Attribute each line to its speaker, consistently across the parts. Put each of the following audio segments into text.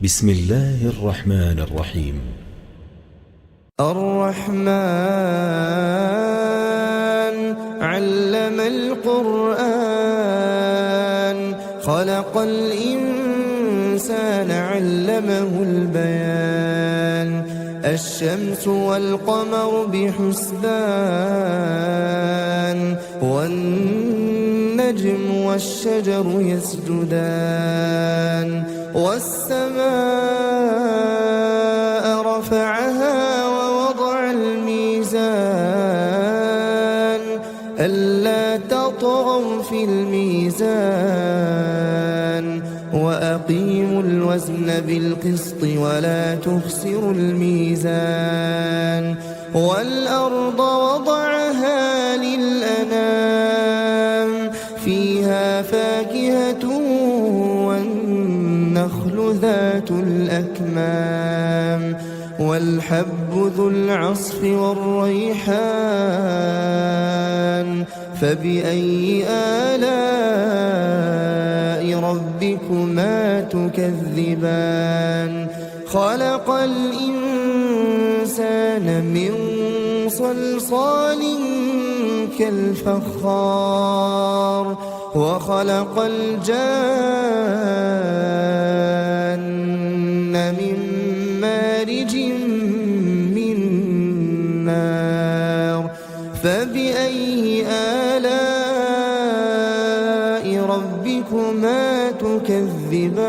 Speaker 1: بسم الله الرحمن الرحيم.
Speaker 2: الرحمن علم القرآن خلق الإنسان علمه البيان الشمس والقمر بحسبان والنجم والشجر يسجدان والسماء رفعها ووضع الميزان ألا تطغوا في الميزان وأقيموا الوزن بالقسط ولا تخسروا الميزان والأرض وضعها للأنام فيها فاكهة والنخل ذات الأكمام والحب ذو العصف والريحان فبأي آلاء ربكما تكذبان خلق الإنسان من صلصال كالفخار وخلق الجان من مارج من نار فبأي آلاء ربكما تكذبان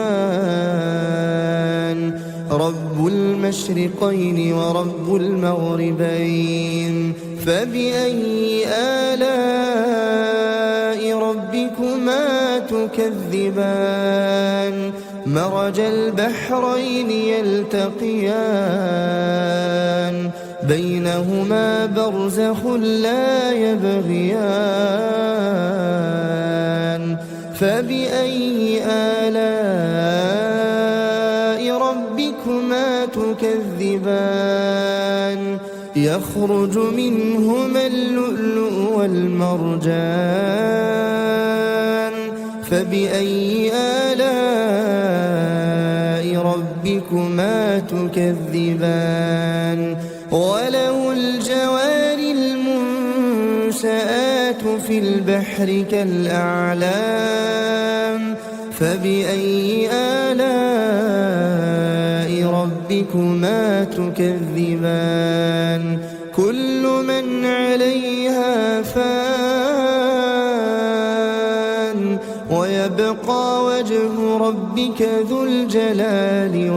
Speaker 2: رب المشرقين ورب المغربين فبأي آلاء ربكما تكذبان مرج البحرين يلتقيان بينهما برزخ لا يبغيان فبأي آلاء ربكما تكذبان يخرج منهما اللؤلؤ والمرجان فبأي آلاء ربكما تكذبان وله الجوار المنشآت في البحر كالأعلام فبأي آلاء ربكما تكذبان كل من عليها فان ويبقى وجه ربك ذو الجلال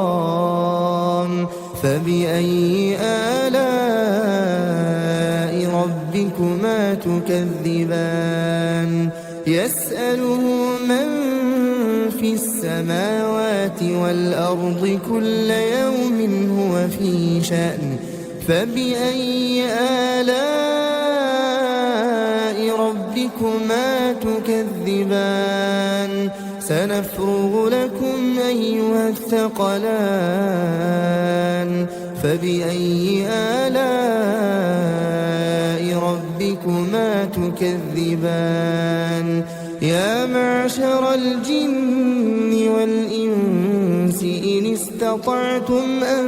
Speaker 2: والإكرام فبأي آلاء ربكما تكذبان يسأله من في السماوات والأرض كل يوم هو في شأن فبأي آلاء ربكما تكذبان سنفرغ لكم أيها الثقلان فبأي آلاء ربكما تكذبان يا معشر الجن والإنس إن استطعتم أن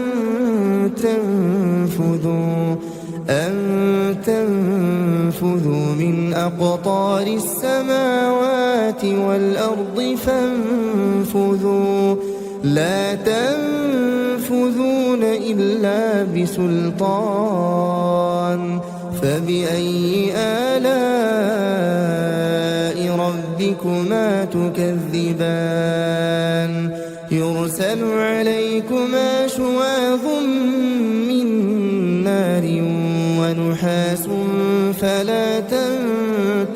Speaker 2: تنفذوا من أقطار السماوات والأرض فانفذوا لا تنفذون إلا بسلطان فبأي آلاء ربكما تكذبان يرسل عليكما شواظ من نار ونحاس فلا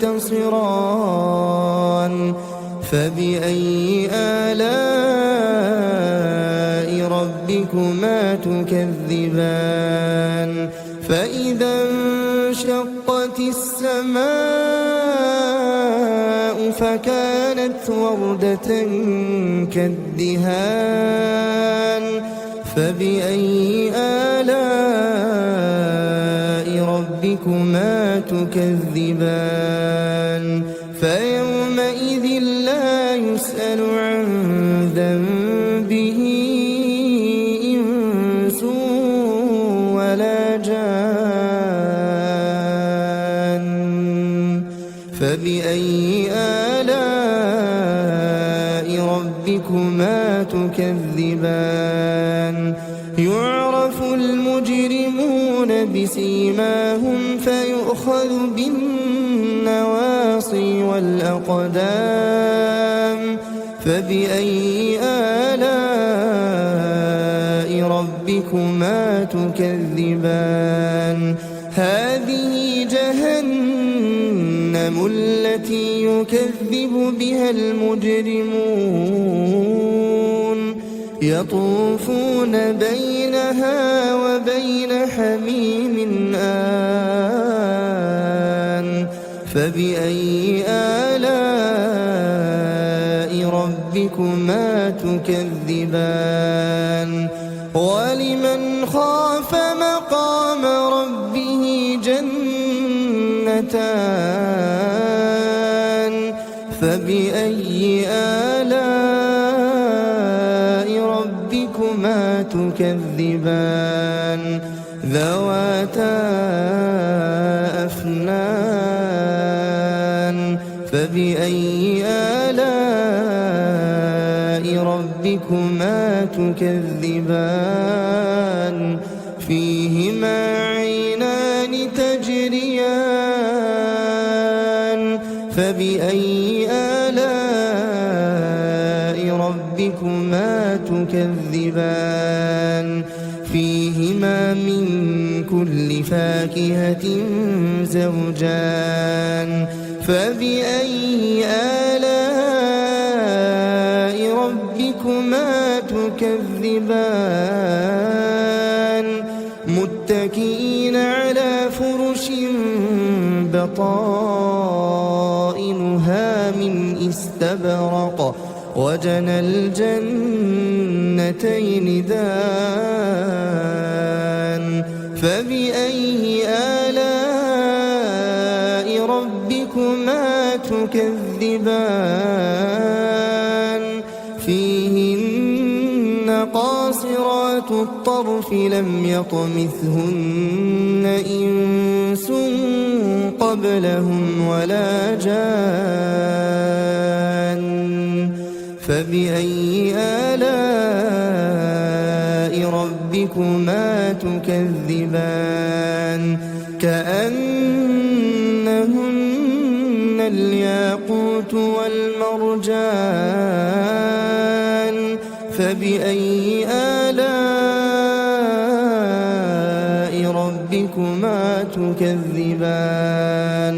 Speaker 2: تنتصران فبأي آلاء ربكما تكذبان فإذا انشقت السماء فكانت وردة كالدهان فبأي آلاء ربكما تكذبان فيومئذ لا يسأل عن ذنب ربكما تكذبان يعرف المجرمون بسيماهم فيؤخذ بالنواصي والأقدام فبأي آلاء ربكما تكذبان هذه جهنم التي يكذب بها المجرمون يطوفون بينها وبين حميم آن فبأي آلاء ربكما تكذبان ولمن خاف مقام ربه جنتان فبأي آلاء ربكما تكذبان ذواتا أفنان فبأي آلاء ربكما تكذبان فيهما عينان تجريان فبأي آلاء ربكما تكذبان فيهما من كل فاكهة زوجان فبأي آلاء ربكما تكذبان متكئين على فرش بطائنها من استبرق وجنى الجنتين دان فبأي آلاء ربكما تكذبان فيهن قاصرات الطرف لم يطمثهن إنس قبلهم ولا جان فبأي آلاء ربكما تكذبان كأنهن الياقوت والمرجان فبأي آلاء ربكما تكذبان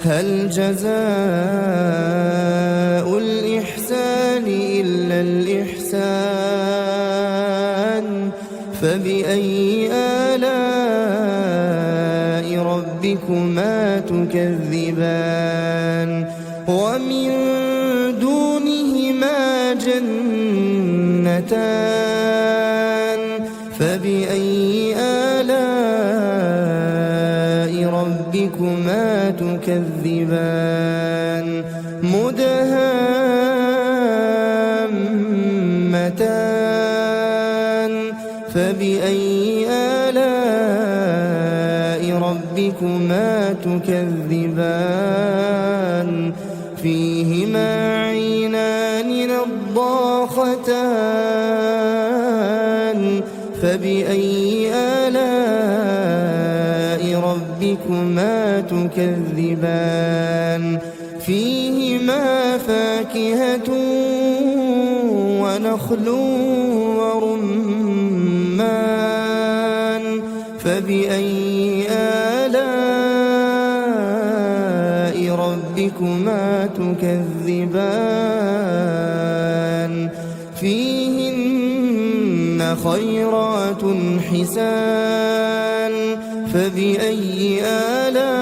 Speaker 2: هل جزاء الإحسان إلا الإحسان فبأي آلاء ربكما تكذبان ومن دونهما جنتان فبأي آلاء ربكما تكذبان مدهامتان فبأي آلاء ربكما تكذبان فيهما عينان نضاختان فبأي آلاء ربكما تكذبان فيهما فاكهة ونخل ورمان فبأي آلاء ربكما تكذبان فيهن خيرات حسان فبأي آلاء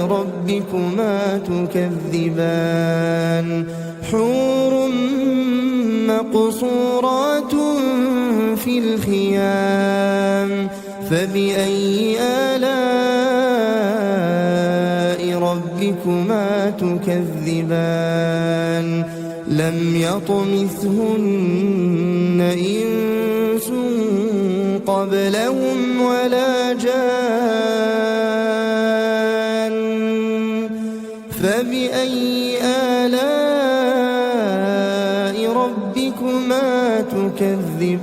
Speaker 2: ربكما تكذبان حور مقصورات في الخيام فبأي آلاء ربكما تكذبان لم يطمثهن إنس قبلهم ولا جان فبأي آلاء ربكما تكذبان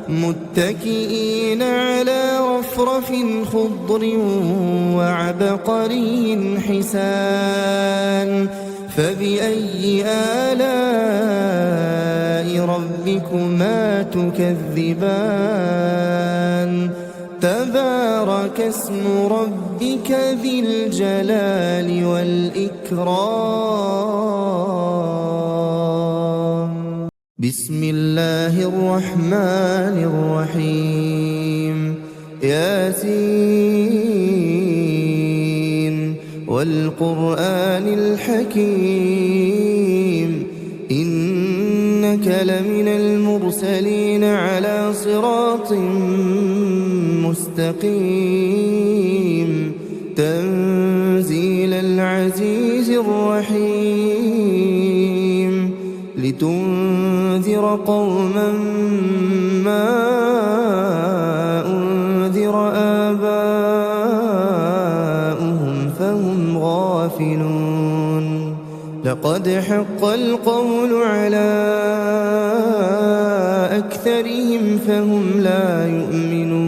Speaker 2: متكئين على رفرف خضر وعبقري حسان فبأي آلاء ربكما تكذبان تبارك اسم ربك ذي الجلال والإكرام بسم الله الرحمن الرحيم ياسين والقرآن الحكيم إنك لمن المرسلين على صراط مستقيم تنزيل العزيز الرحيم لتنذر قوما ما أنذر آباؤهم فهم غافلون لقد حق القول على أكثرهم فهم لا يؤمنون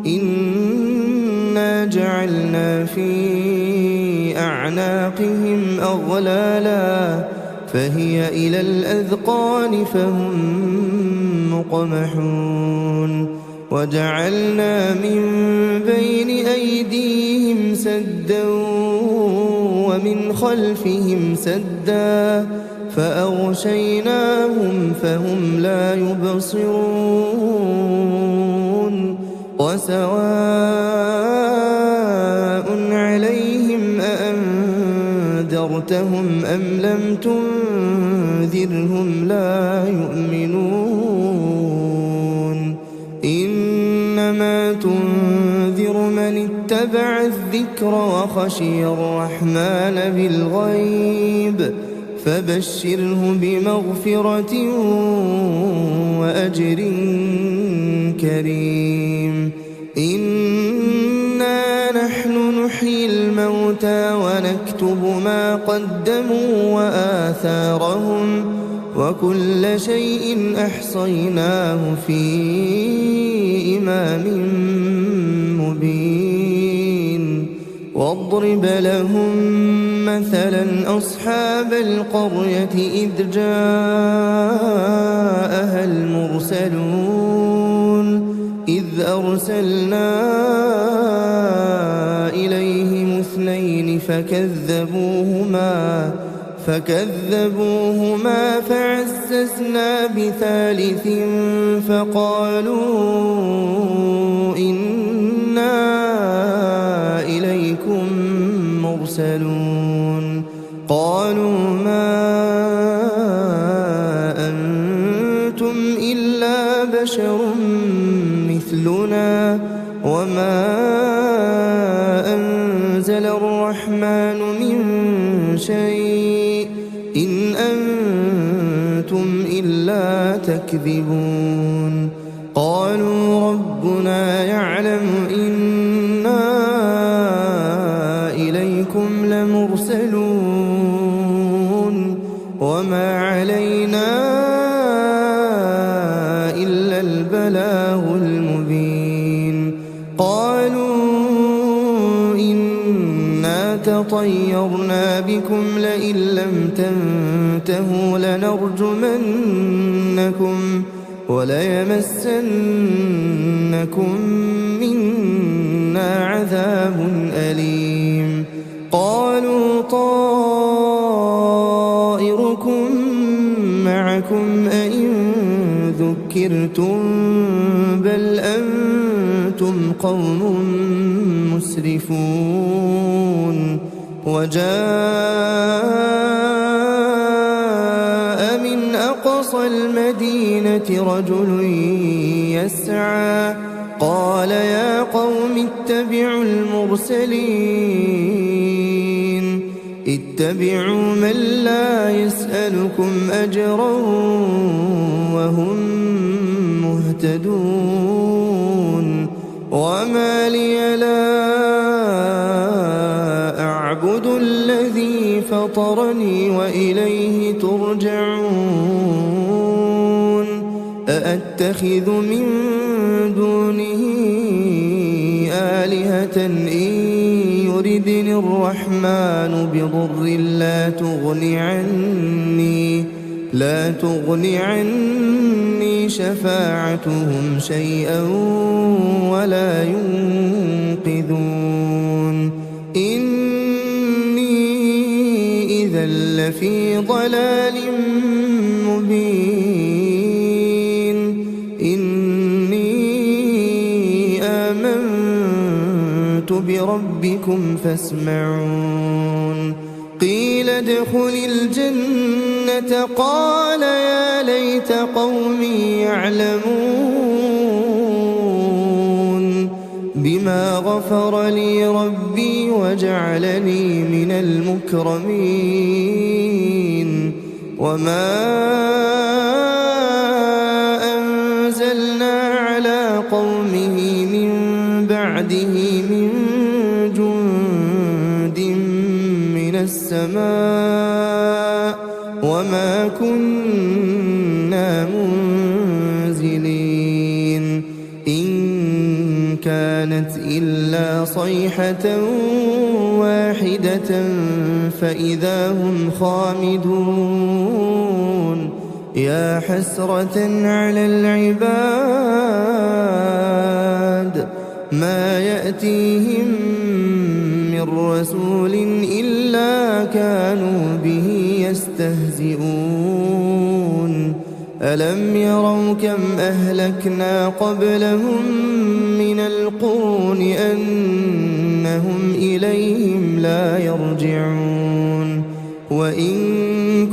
Speaker 2: إنا جعلنا في أعناقهم أغلالا فهي إلى الأذقان فهم مقمحون وجعلنا من بين أيديهم سدا ومن خلفهم سدا فأغشيناهم فهم لا يبصرون وسواء عليهم أأنذرتهم أم لم تنذرهم لا يؤمنون إنما تنذر من اتبع الذكر وخشي الرحمن بالغيب فبشره بمغفرة وأجر كريم إنا نحن نحيي الموتى ونكتب ما قدموا وآثارهم وكل شيء أحصيناه في إمام مبين واضرب لهم مثلا أصحاب القرية إذ جاءها المرسلون إذ أرسلنا إليهم اثنين فكذبوهما فعززنا بثالث فقالوا إنا إليكم مرسلون قالوا ما أنتم إلا بشر مثلنا وما أنزل الرحمن من شيء إن أنتم إلا تكذبون قالوا ربنا يعلم إنا إليكم لمرسلون وما علينا إلا البلاغ المبين قالوا إنا تطيرنا بكم لئن لم تنتهوا لنرجمنكم وليمسنكم منا عذاب أليم قالوا طائركم معكم أئن ذكرتم بل أنتم قوم مسرفون وجاء من أقصى المدينة رجل يسعى قال يا قوم اتبعوا المرسلين اتبعوا من لا يسألكم أجرا وهم مهتدون وما لي لا أعبد الذي فطرني وإليه ترجعون أأتخذ من دونه آلهة إن يردني الرحمن بضر لا تغني عني شفاعتهم شيئا ولا ينقذون إني إذا لفي ضلال مبين إني آمنت بربكم فاسمعون قيل ادخل الجنة قال يا ليت قومي يعلمون بما غفر لي ربي وجعلني من المكرمين وما أنزلنا على قومه من بعده من جند من السماء وما كنا منزلين إن كانت إلا صيحة واحدة فإذا هم خامدون يا حسرة على العباد ما يأتيهم من رسول إلا كانوا به يستهزئون ألم يروا كم أهلكنا قبلهم من القرون أنهم إليهم لا يرجعون وإن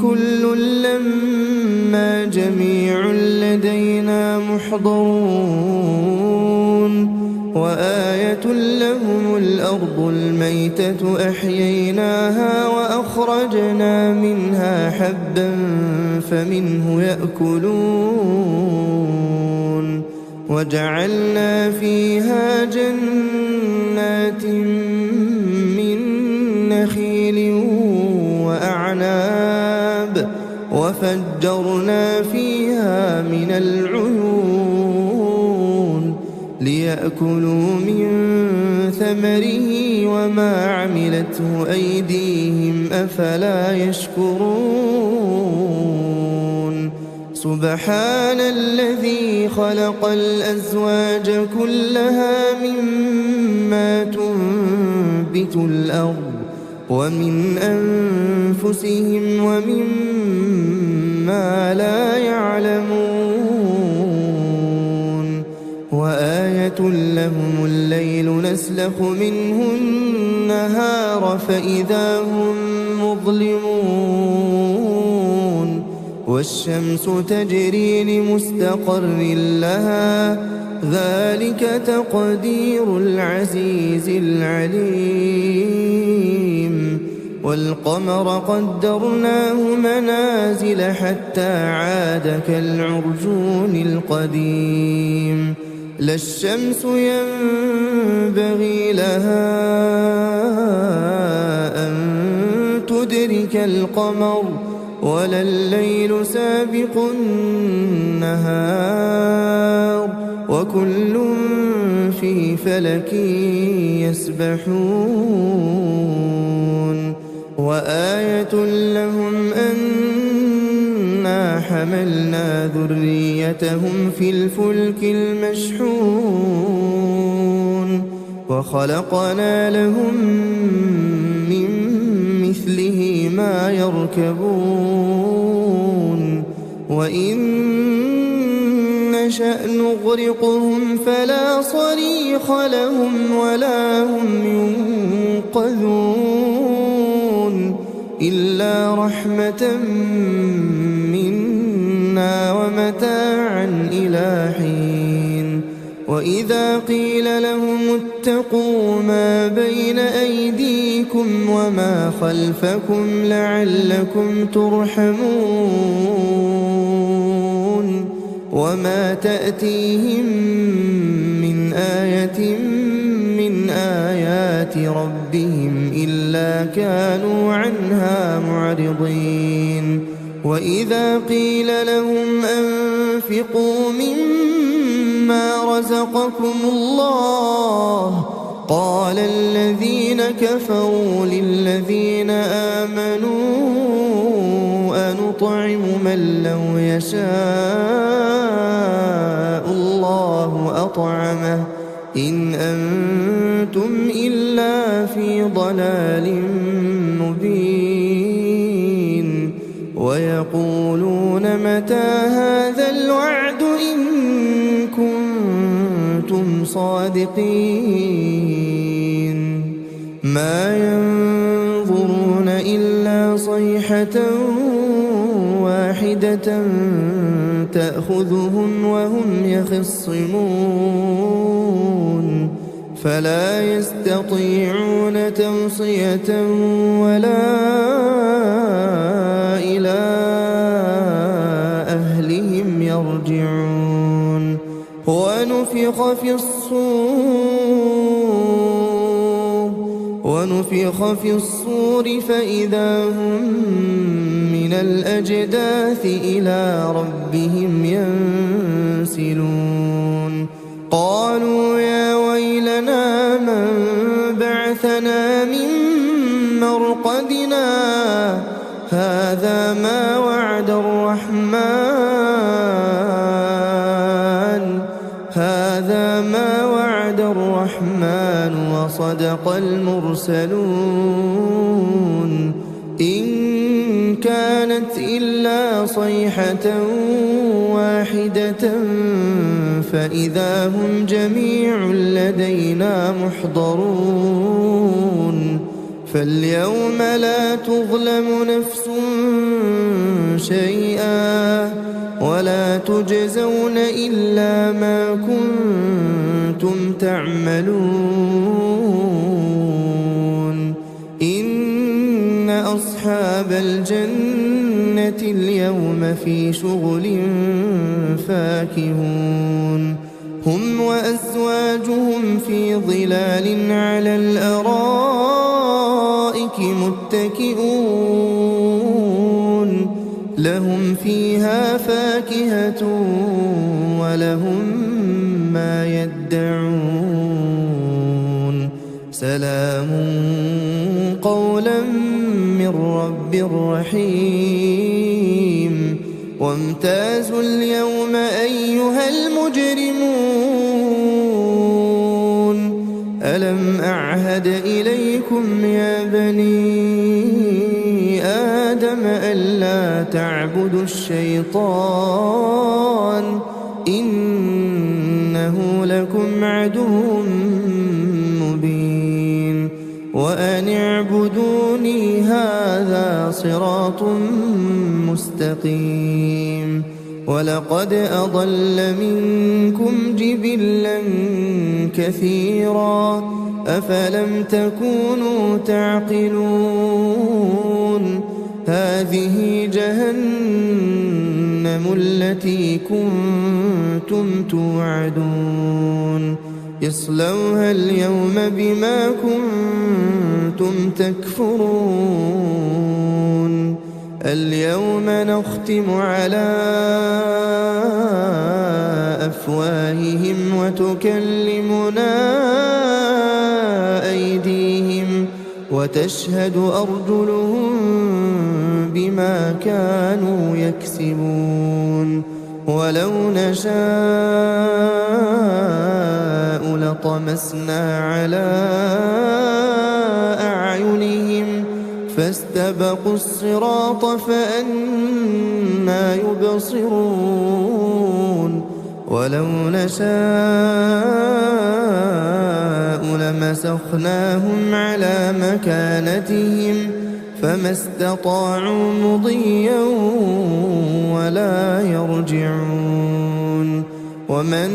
Speaker 2: كل لما جميع لدينا محضرون وآية لهم الأرض الميتة أحييناها وأخرجنا منها حبا فمنه يأكلون وجعلنا فيها جنات من نخيل وأعناب وفجرنا فيها من العيون ليأكلوا من ثمره وما عملته أيديهم أفلا يشكرون سبحان الذي خلق الأزواج كلها مما تنبت الأرض ومن أنفسهم ومما لا يعلمون وآية لهم الليل نسلخ منه النهار فإذا هم مظلمون والشمس تجري لمستقر لها ذلك تقدير العزيز العليم والقمر قدرناه منازل حتى عاد كالعرجون القديم لا الشمس ينبغي لها أن تدرك القمر ولا الليل سابق النهار وكل في فلك يسبحون وآية لهم أنا حملنا ذريتهم في الفلك المشحون وخلقنا لهم من مثله ما يركبون وإن نشأ نغرقهم فلا صريخ لهم ولا هم ينقذون إلا رحمة منا ومتاعا إلى حين وإذا قيل لهم اتقوا ما بين أيديكم وما خلفكم لعلكم ترحمون وما تأتيهم من آية من آيات ربهم إلا إلا كانوا عنها معرضين وإذا قيل لهم أنفقوا مما رزقكم الله قال الذين كفروا للذين آمنوا أنطعم من لو يشاء الله أطعمه إن أنتم إلا في ضلال مبين ويقولون متى هذا الوعد إن كنتم صادقين ما ينظرون إلا صيحة واحدة تأخذهم وهم يخصمون فلا يستطيعون توصية ولا إلى أهلهم يرجعون ونفخ في الصور فإذا هم من الأجداث إلى ربهم ينسلون قالوا يا ويلنا من بعثنا من مرقدنا هذا ما وعد الرحمن وصدق المرسلون إن كانت إلا صيحة واحدة فإذا هم جميع لدينا محضرون فاليوم لا تظلم نفس شيئا ولا تجزون إلا ما كنتم تعملون إن أصحاب الجنة اليوم في شغل فاكهون هم وأزواجهم في ظلال على الأرائك متكئون لهم فيها فاكهة ولهم ما يدعون سلام قولا من رب رحيم وامتازوا اليوم أيها المجرمون ألم أعهد إليكم يا بني آدم ألا تعبدوا الشيطان إنه لكم عدو مبين وأن اعبدوني هذا صراط مستقيم ولقد أضل منكم جبلا كثيرا أفلم تكونوا تعقلون هذه جهنم التي كنتم توعدون اصلوها اليوم بما كنتم تكفرون اليوم نختم على أفواههم وتكلمنا أيديهم وتشهد أرجلهم بما كانوا يكسبون ولو نشاء لطمسنا على أعينهم فاستبقوا الصراط فأنى يبصرون ولو نشاء لمسخناهم على مكانتهم فما استطاعوا مضيا ولا يرجعون ومن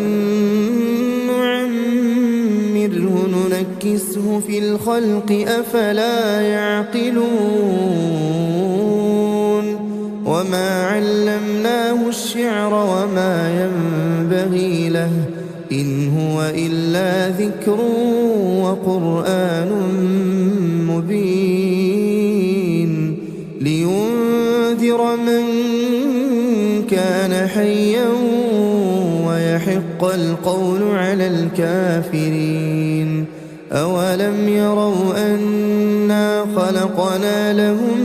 Speaker 2: نعمره ننكسه في الخلق أفلا يعقلون وما علمناه الشعر وما ينبغي له إن هو إلا ذكر وقرآن مبين لينذر من كان حيا ويحق القول على الكافرين أولم يروا أنا خلقنا لهم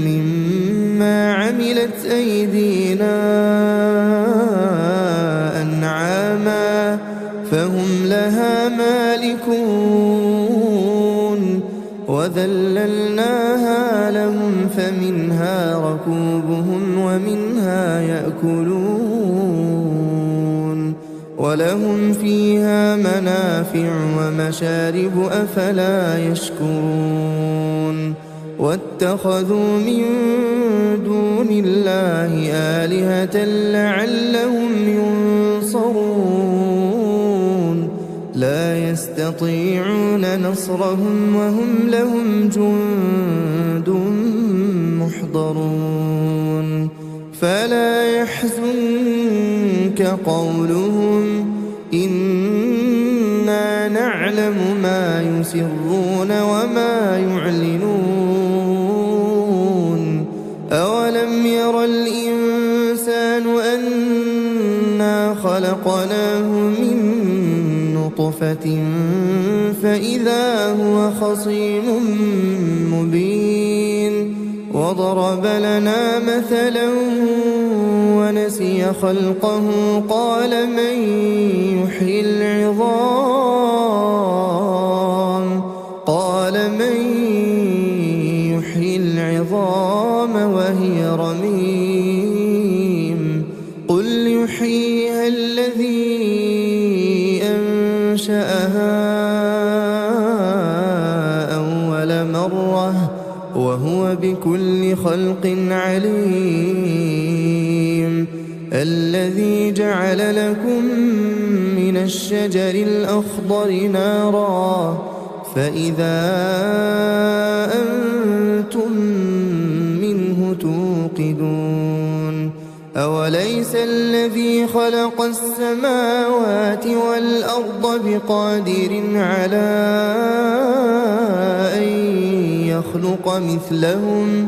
Speaker 2: مما عملت أيدينا أنعاما فهم لها مالكون وذللناها لهم فمنها ركوبهم ومنها يأكلون ولهم فيها منافع ومشارب أفلا يشكرون واتخذوا من دون الله آلهة لعلهم ينصرون لا يستطيعون نصرهم وهم لهم جند محضرون فلا يحزنك قولهم إنا نعلم ما يسرون وما يعلنون أولم ير الإنسان أنا خلقناه من نطفة فإذا هو خصيم مبين وضرب لنا مثلا ونسي خلقه قال من يحيي العظام وهي رميم قل يحييها الذي أنشأها أول مرة وهو بكل خلق عليم الذي جعل لكم من الشجر الأخضر نارا فإذا أنتم منه توقدون أوليس الذي خلق السماوات والأرض بقادر على أن يخلق مثلهم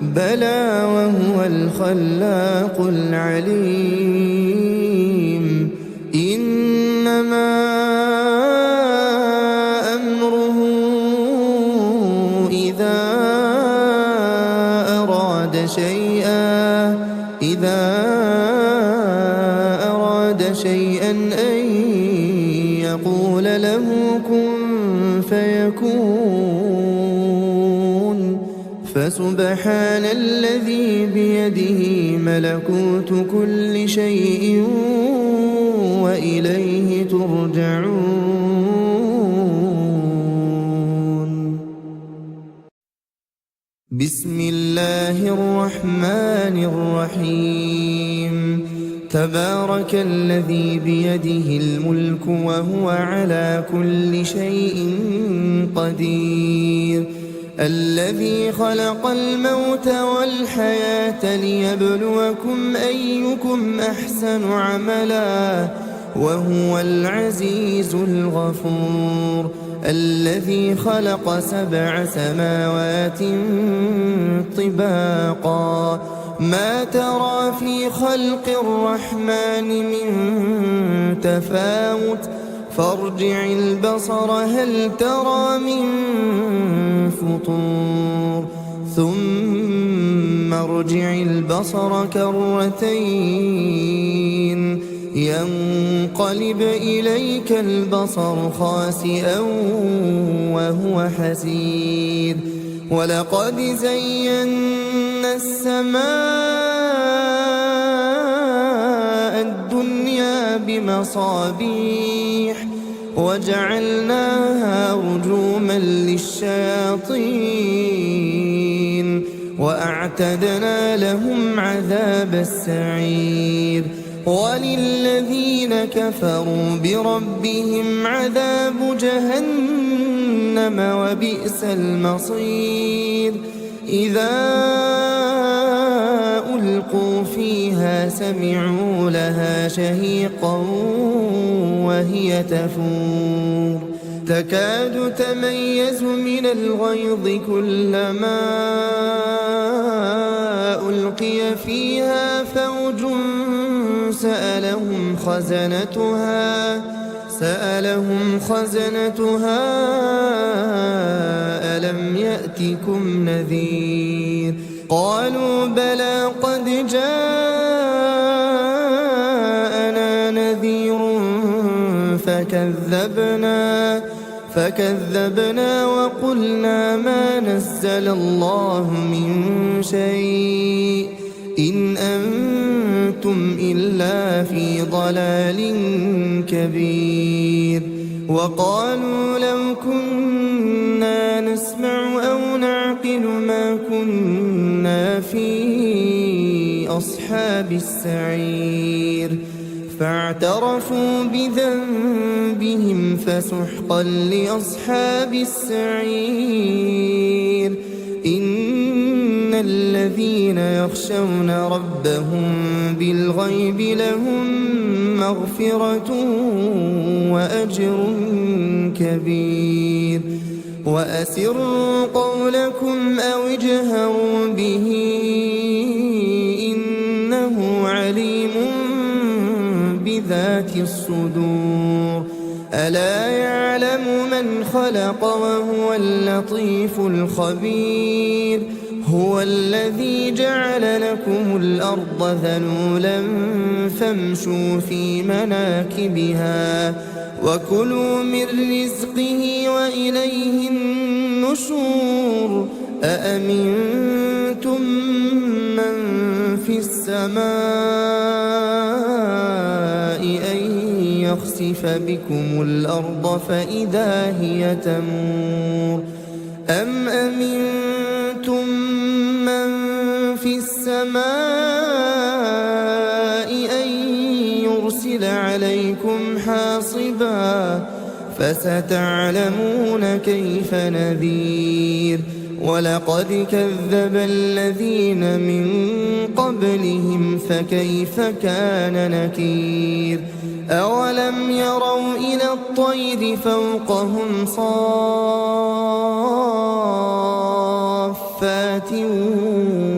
Speaker 2: بلى وهو الخلاق العليم إنما أمره إذا أراد شيئا أن يقول له كن فيكون فسبحان الذي بيده ملكوت كل شيء وإليه ترجعون بسم الله الرحمن الرحيم تبارك الذي بيده الملك وهو على كل شيء قدير الذي خلق الموت والحياة ليبلوكم أيكم أحسن عملا وهو العزيز الغفور الذي خلق 7 سماوات طباقا ما ترى في خلق الرحمن من تفاوت فارجع البصر هل ترى من فطور ثم ارجع البصر كرتين ينقلب إليك البصر خاسئا وهو حسير ولقد زينا السماء الدنيا بمصابيح وجعلناها رجوما للشياطين وأعتدنا لهم عذاب السعير وللذين كفروا بربهم عذاب جهنم وبئس المصير إذا ألقوا فيها سمعوا لها شهيقا وهي تفور تكاد تميز من الغيظ كلما ألقي فيها فوج سألهم خزنتها ألم يأتكم نذير قالوا بلى قد جاءنا نذير فكذبنا وقلنا ما نزل الله من شيء إن أنتم إلا في ضلال كبير وقالوا لو كنا نسمع أو نعقل ما كنا في أصحاب السعير فاعترفوا بذنبهم فسحقا لأصحاب السعير إن الذين يخشون ربهم بالغيب لهم مغفرة وأجر كبير وأسروا قولكم أو اجهروا به إنه عليم بذات الصدور ألا يعلم من خلق وهو اللطيف الخبير هو الذي جعل لكم الأرض ذلولا فامشوا في مناكبها وكلوا من رزقه وإليه النشور أأمنتم من في السماء أن يخسف بكم الأرض فإذا هي تمور أم أمنتم من في السماء أن يرسل عليكم حاصبا فستعلمون كيف نذير ولقد كذب الذين من قبلهم فكيف كان نكير أولم يروا إلى الطير فوقهم صافات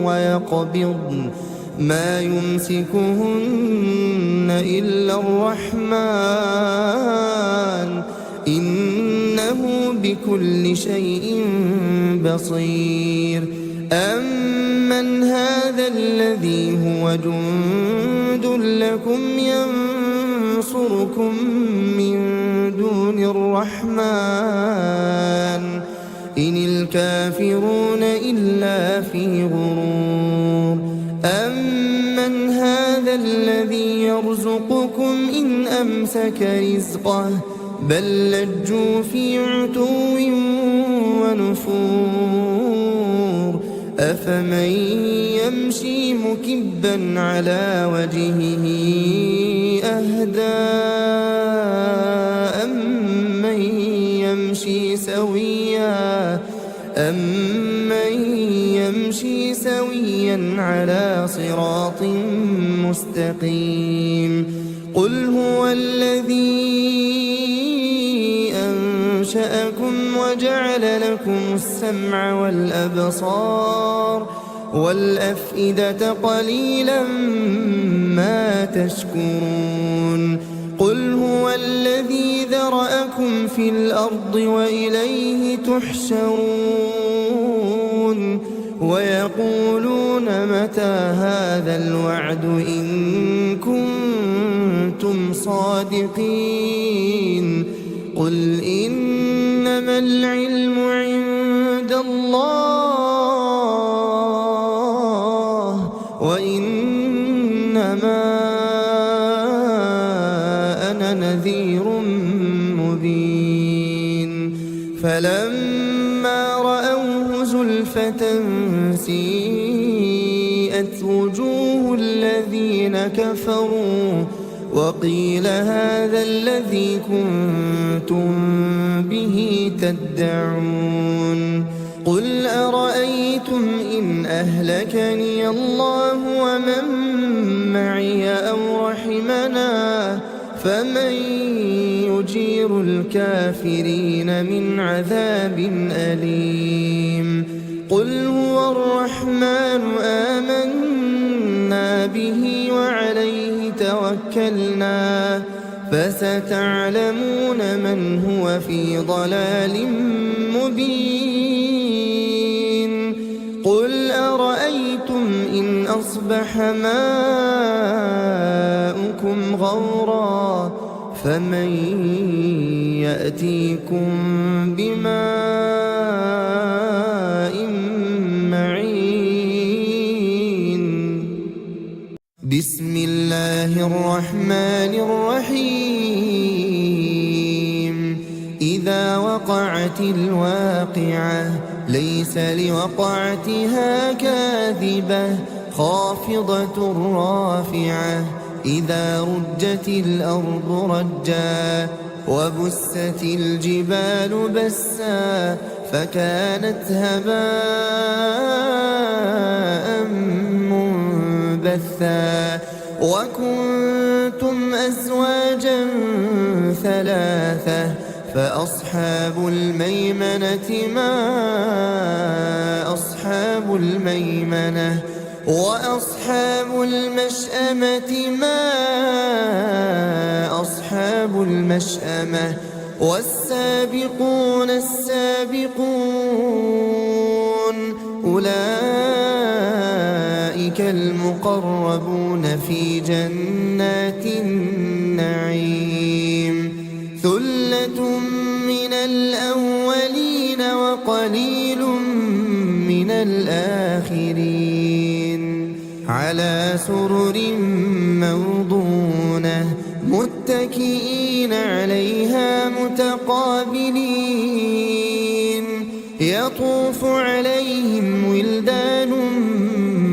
Speaker 2: ويقبضن ما يمسكهن إلا الرحمن إنه بكل شيء بصير أمن هذا الذي هو جند لكم ينصركم من دون الرحمن إن الكافرون إلا في غرور أمن هذا الذي يرزقكم إن أمسك رزقه بل لجوا في عتو ونفور أفمن يمشي مكبا على وجهه أهدى أمن يمشي سويا على صراط مستقيم قل هو الذي أنشأكم وجعل لكم السمع والأبصار والأفئدة قليلا ما تشكرون قل هو الذي ذرأكم في الأرض وإليه تحشرون ويقولون متى هذا الوعد إن كنتم صادقين قل إنما العلم عند الله وإنما أنا نذير مبين فلما رأوه زلفة سيئت وجوه الذين كفروا وقيل هذا الذي كنتم به تدعون قل أرأيتم إن أهلكني الله ومن معي أو رحمنا فمن يجير الكافرين من عذاب أليم قل هو الرحمن آمنا به وعليه توكلنا فستعلمون من هو في ضلال مبين قل أرأيتم إن أصبح ماؤكم غورا فمن يأتيكم بماء معين بسم الله الرحمن الرحيم إذا وقعت الواقعة ليس لوقعتها كاذبة خافضة رافعة إذا رجت الأرض رجا وبست الجبال بسا فكانت هباء منبثا وكنتم أزواجا ثلاثة فأصحاب الميمنة ما أصحاب الميمنة وأصحاب المشأمة ما أصحاب المشأمة والسابقون السابقون أولئك المقربون في جنات النعيم ثلة من الأولين وقليل من الآخرين على سرر موضونة متكئين عليها متقابلين يطوف عليهم ولدان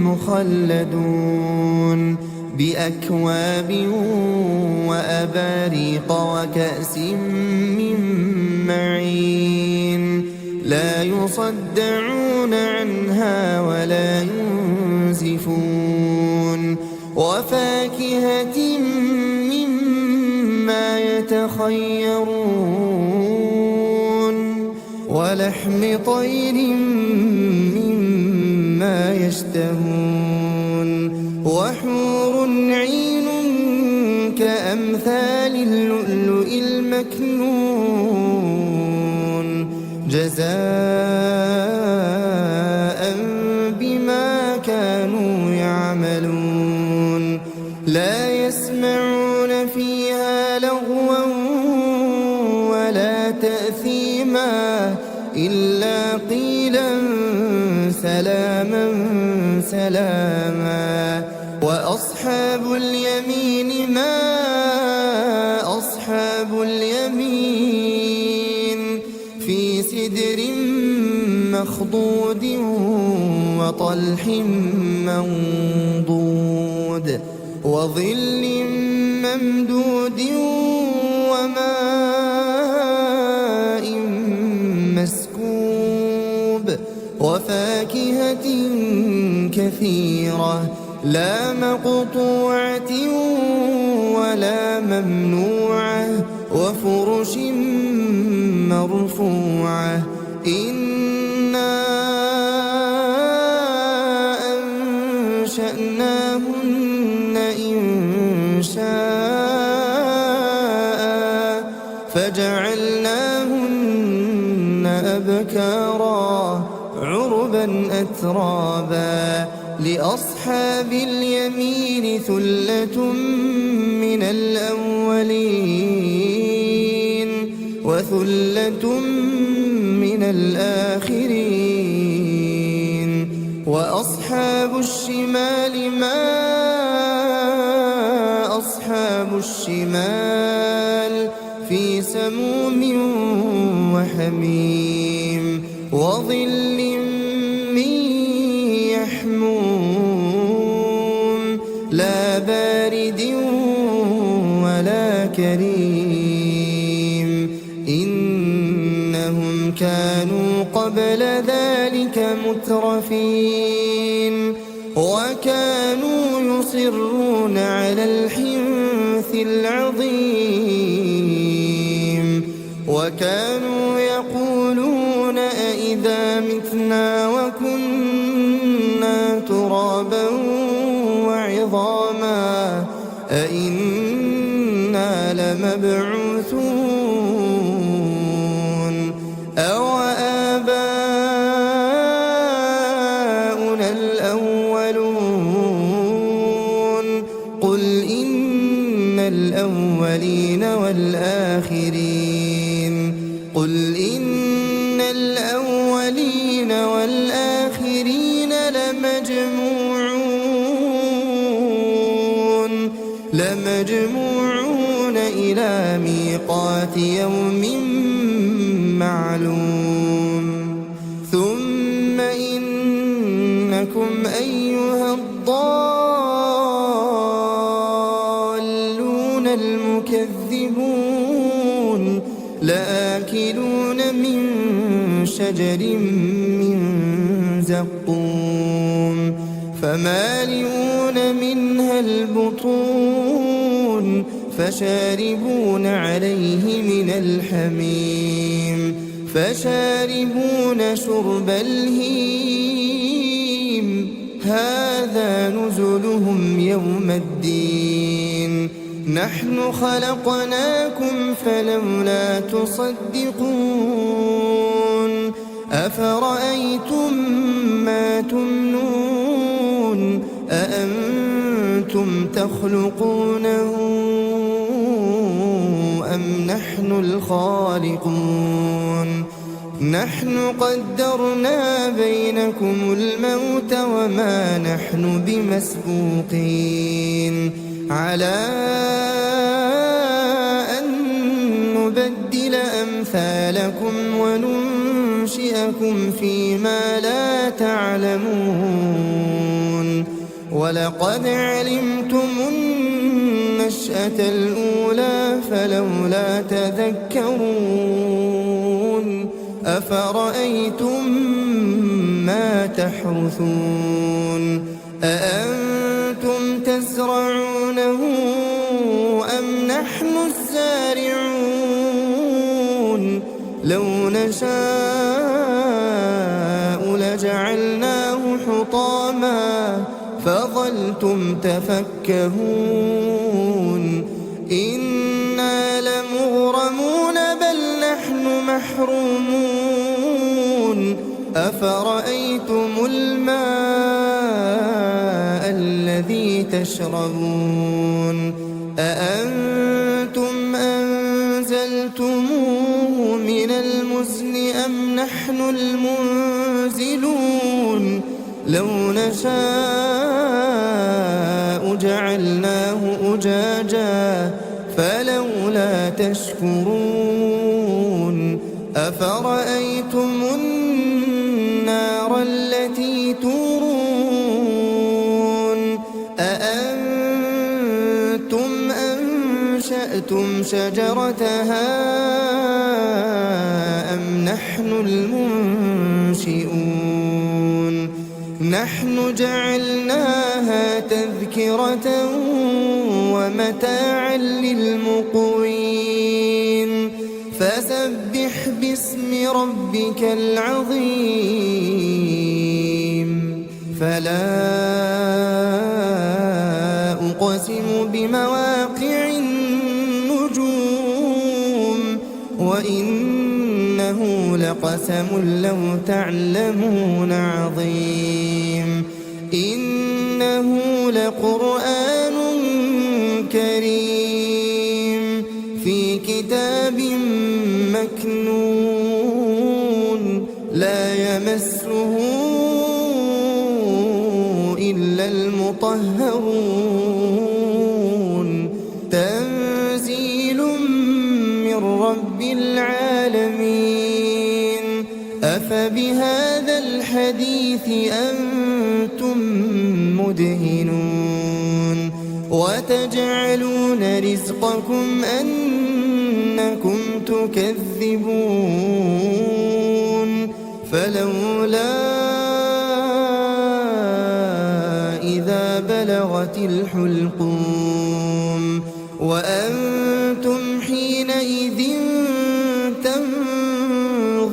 Speaker 2: مخلدون بأكواب وأباريق وكأس من معين لا يصدعون عنها ولا ينزفون وفاكهة مما يتخيرون ولحم طير مما يشتهون وحور عين كأمثال اللؤلؤ المكنون جزاء بما كانوا يعملون لا يسمعون فيها لغوا ولا تأثيما إلا قيلا سلاما سلاما وأصحاب اليمين ما أصحاب اليمين في سدر مخضود وطلح منضود وظل ممدود وماء مسكوب وفاكهة كثيرة لا مقطوعة ولا ممنوعة وفرش مرفوعة إنا أنشأناهن إنشاء فجعلناهن أبكارا عربا أترابا لأصحاب اليمين ثلة من الأولين وثلة من الآخرين وأصحاب الشمال ما أصحاب الشمال في سموم وحميم وظل من يحموم لا بارد ولا كريم إنهم كانوا قبل ذلك مترفين وكانوا يصرون على الحنث العظيم وكانوا يقولون أئذا متنا وكنا ترابا وعظاما أئنا لمبعوثون أو آباؤنا الأولون قل إن الأولين والآخرين قل إن الأولين والآخرين لمجموعون إلى ميقات يوم معلوم ثم إنكم أيها الضالون المكذبون لآكلون من شجر من زقوم فمالئون منها البطون فشاربون عليه من الحميم فشاربون شرب الهيم هذا نزلهم يوم الدين نحن خلقناكم فلولا تصدقون أفرأيتم ما تمنون أأنتم تخلقونه أم نحن الخالقون نحن قدرنا بينكم الموت وما نحن بمسبوقين على أن نبدل أمثالكم وننشئكم فيما لا تعلمون ولقد علمتم النشأة الأولى فلولا تذكرون أفرأيتم ما تحرثون أأنتم تزرعونه أم نحن الزارعون لو نشاء لجعلناه حطاما فظلتم تفكهون إنا لمغرمون بل نحن محرومون أفرأيتم الماء الذي تشربون أأنتم أنزلتموه من المزن أم نحن المنزلون لو نشاء جعلناه أجاجا فلولا تشكرون أفرأيتم النار التي تورون أأنتم أنشأتم شجرتها أم نحن المنشئون نحن جعلناها تذكرة ومتاعا للمقوين فسبح باسم ربك العظيم فلا أقسم بمواقع النجوم وإنه لقسم لو تعلمون عظيم إنه لقرآن كريم في كتاب مكنون لا يمسه إلا المطهرون تنزيل من رب العالمين أفبهذا الحديث أنتم مدهنون وتجعلون رزقكم أنكم تكذبون فلولا إذا وانشقت الحلقوم وأنتم حينئذ تنظرون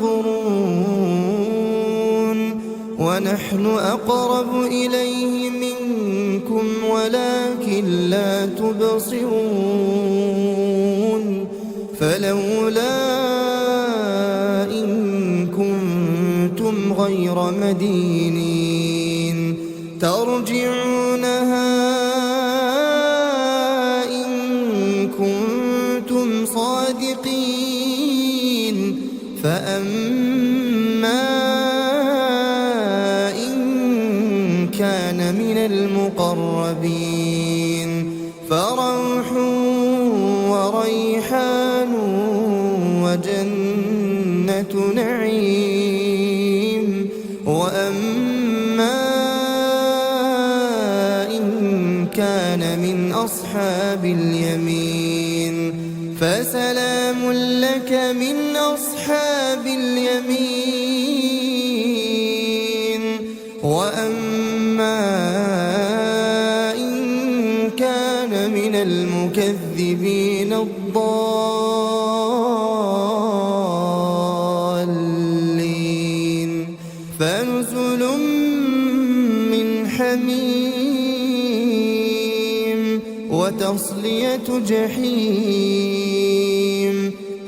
Speaker 2: ونحن أقرب إليه منكم ولكن لا تبصرون فلولا إن كنتم غير مدينين ترجعونها إن كنتم صادقين فأما إن كان من المقربين فروح وريحان وجنة نعيم وأما إن كان من أصحاب اليمين فسلام لك من أصحاب اليمين وأما إن كان من المكذبين الضالين فنزل من حميم وتصلية جحيم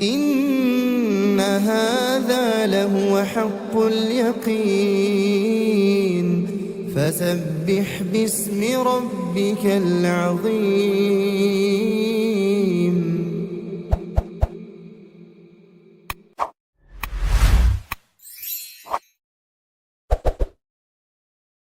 Speaker 2: إن هذا لهو حق اليقين فسبح باسم ربك العظيم